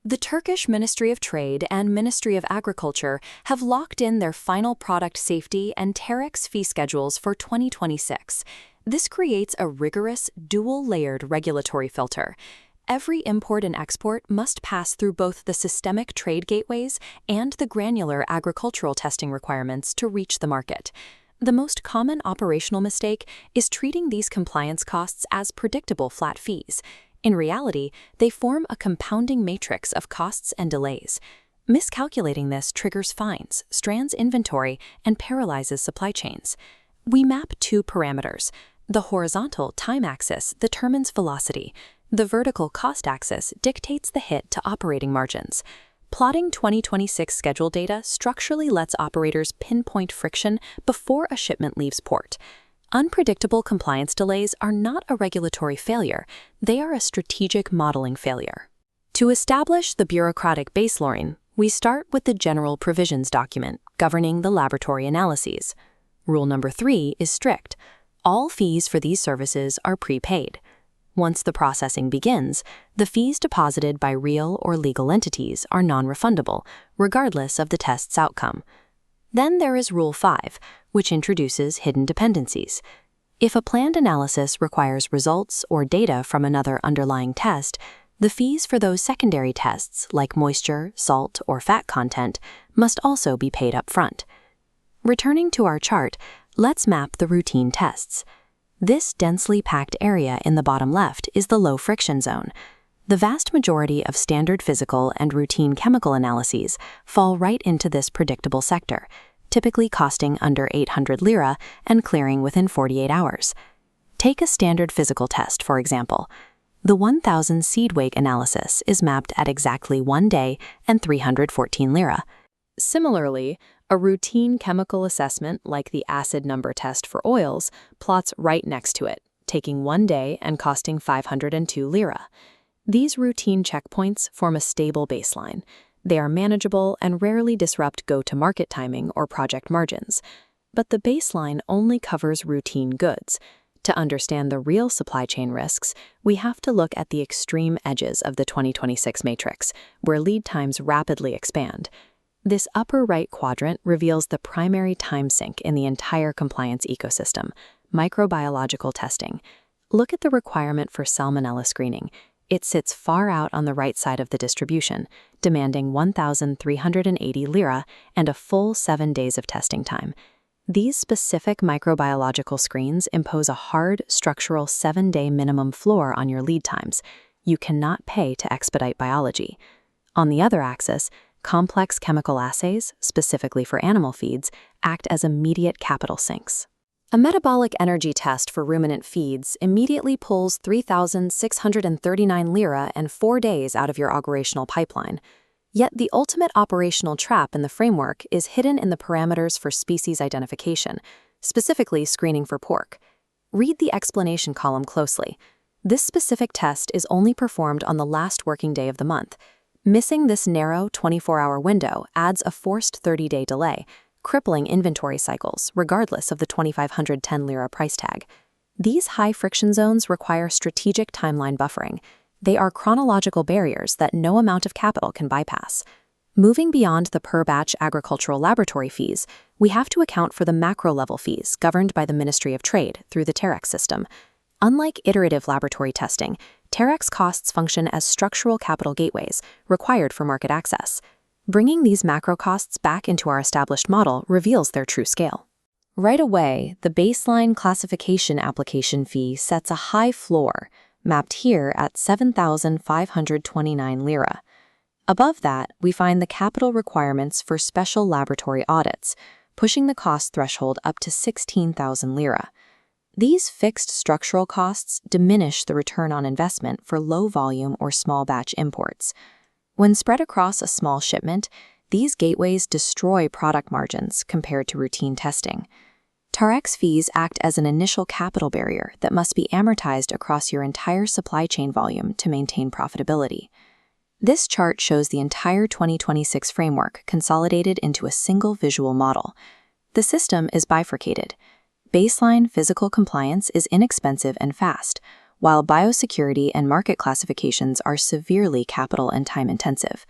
The Turkish Ministry of Trade and Ministry of Agriculture have locked in their final product safety and Tarrex fee schedules for 2026. This creates a rigorous, dual-layered regulatory filter. Every import and export must pass through both the systemic trade gateways and the granular agricultural testing requirements to reach the market. The most common operational mistake is treating these compliance costs as predictable flat fees. In reality, they form a compounding matrix of costs and delays. Miscalculating this triggers fines, strands inventory, and paralyzes supply chains. We map two parameters. The horizontal time axis determines velocity. The vertical cost axis dictates the hit to operating margins. Plotting 2026 schedule data structurally lets operators pinpoint friction before a shipment leaves port. Unpredictable compliance delays are not a regulatory failure, they are a strategic modeling failure. To establish the bureaucratic baseline, we start with the General Provisions document governing the laboratory analyses. Rule number 3 is strict. All fees for these services are prepaid. Once the processing begins, the fees deposited by real or legal entities are non-refundable, regardless of the test's outcome. Then there is Rule 5, which introduces hidden dependencies. If a planned analysis requires results or data from another underlying test, the fees for those secondary tests, like moisture, salt, or fat content, must also be paid up front. Returning to our chart, let's map the routine tests. This densely packed area in the bottom left is the low friction zone. The vast majority of standard physical and routine chemical analyses fall right into this predictable sector, typically costing under 800 lira and clearing within 48 hours. Take a standard physical test, for example. The 1000 seed weight analysis is mapped at exactly 1 day and 314 lira. Similarly, a routine chemical assessment like the acid number test for oils plots right next to it, taking 1 day and costing 502 lira. These routine checkpoints form a stable baseline. They are manageable and rarely disrupt go-to-market timing or project margins. But the baseline only covers routine goods. To understand the real supply chain risks, we have to look at the extreme edges of the 2026 matrix, where lead times rapidly expand. This upper right quadrant reveals the primary time sink in the entire compliance ecosystem: microbiological testing. Look at the requirement for salmonella screening. It sits far out on the right side of the distribution, demanding 1,380 lira and a full 7 days of testing time. These specific microbiological screens impose a hard, structural 7-day minimum floor on your lead times. You cannot pay to expedite biology. On the other axis, complex chemical assays, specifically for animal feeds, act as immediate capital sinks. A metabolic energy test for ruminant feeds immediately pulls 3,639 lira and 4 days out of your operational pipeline. Yet the ultimate operational trap in the framework is hidden in the parameters for species identification, specifically screening for pork. Read the explanation column closely. This specific test is only performed on the last working day of the month. Missing this narrow 24-hour window adds a forced 30-day delay, crippling inventory cycles, regardless of the 2,510 lira price tag. These high-friction zones require strategic timeline buffering. They are chronological barriers that no amount of capital can bypass. Moving beyond the per-batch agricultural laboratory fees, we have to account for the macro-level fees governed by the Ministry of Trade through the Tarrex system. Unlike iterative laboratory testing, Tarrex costs function as structural capital gateways required for market access. Bringing these macro costs back into our established model reveals their true scale. Right away, the baseline classification application fee sets a high floor, mapped here at 7,529 lira. Above that, we find the capital requirements for special laboratory audits, pushing the cost threshold up to 16,000 lira. These fixed structural costs diminish the return on investment for low-volume or small-batch imports. When spread across a small shipment, these gateways destroy product margins compared to routine testing. Tarrex fees act as an initial capital barrier that must be amortized across your entire supply chain volume to maintain profitability. This chart shows the entire 2026 framework consolidated into a single visual model. The system is bifurcated. Baseline physical compliance is inexpensive and fast, while biosecurity and market classifications are severely capital and time-intensive.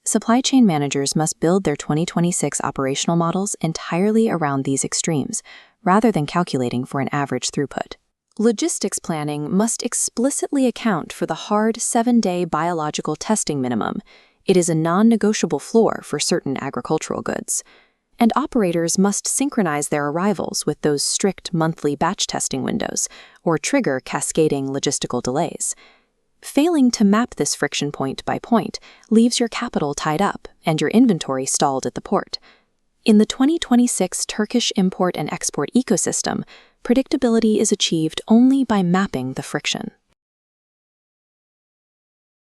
Supply chain managers must build their 2026 operational models entirely around these extremes, rather than calculating for an average throughput. Logistics planning must explicitly account for the hard 7-day biological testing minimum. It is a non-negotiable floor for certain agricultural goods. And operators must synchronize their arrivals with those strict monthly batch testing windows, or trigger cascading logistical delays. Failing to map this friction point by point leaves your capital tied up and your inventory stalled at the port. In the 2026 Turkish import and export ecosystem, predictability is achieved only by mapping the friction.